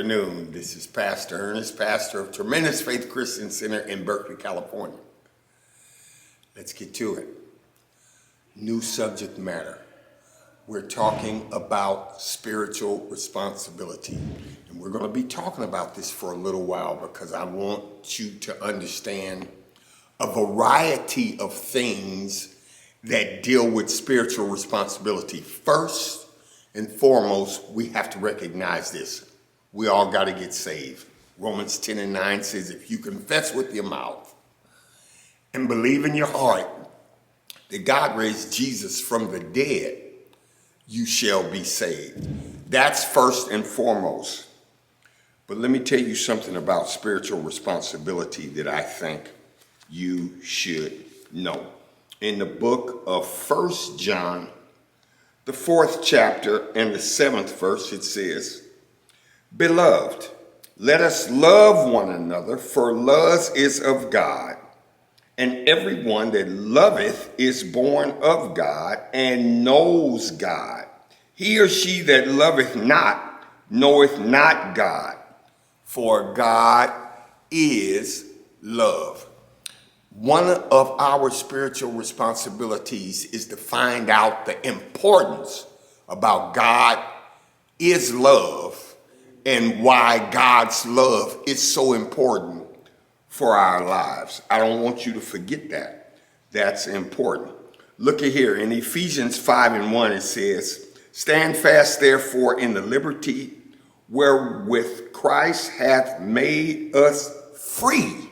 afternoon. This is Pastor Ernest, pastor of Tremendous Faith Christian Center in Berkeley, California. Let's get to it. New subject matter. We're talking about spiritual responsibility. And we're going to be talking about this for a little while because I want you to understand a variety of things that deal with spiritual responsibility. First and foremost, we have to recognize this. We all got to get saved. Romans 10:9 says, if you confess with your mouth and believe in your heart that God raised Jesus from the dead, you shall be saved. That's first and foremost. But let me tell you something about spiritual responsibility that I think you should know. In the book of 1 John, the 4th chapter and the 7th verse, it says, Beloved, let us love one another, for love is of God. And everyone that loveth is born of God and knows God. He or she that loveth not knoweth not God, for God is love. One of our spiritual responsibilities is to find out the importance about God is love and why God's love is so important for our lives. I don't want you to forget that. That's important. Look at here in Ephesians 5:1, it says, Stand fast therefore in the liberty wherewith Christ hath made us free,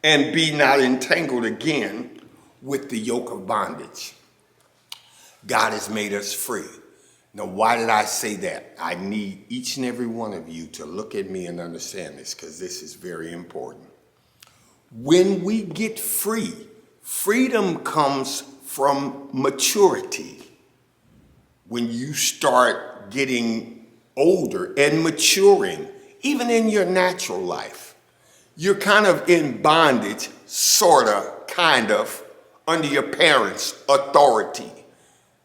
and be not entangled again with the yoke of bondage. God has made us free. Now, why did I say that? I need each and every one of you to look at me and understand this, because this is very important. When we get free, freedom comes from maturity. When you start getting older and maturing, even in your natural life, you're kind of in bondage, sort of, kind of, under your parents' authority,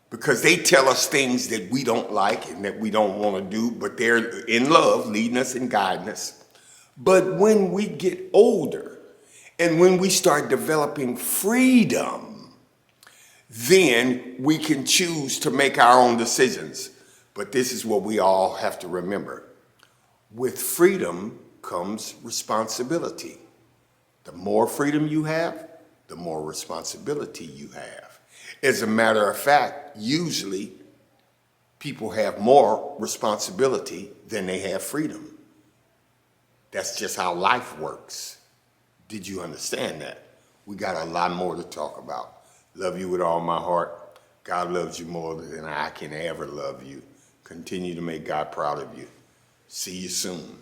because they tell us things that we don't like and that we don't want to do, but they're in love, leading us and guiding us. But when we get older and when we start developing freedom, then we can choose to make our own decisions. But this is what we all have to remember. With freedom comes responsibility. The more freedom you have, the more responsibility you have. As a matter of fact, usually people have more responsibility than they have freedom. That's just how life works. Did you understand that? We got a lot more to talk about. Love you with all my heart. God loves you more than I can ever love you. Continue to make God proud of you. See you soon.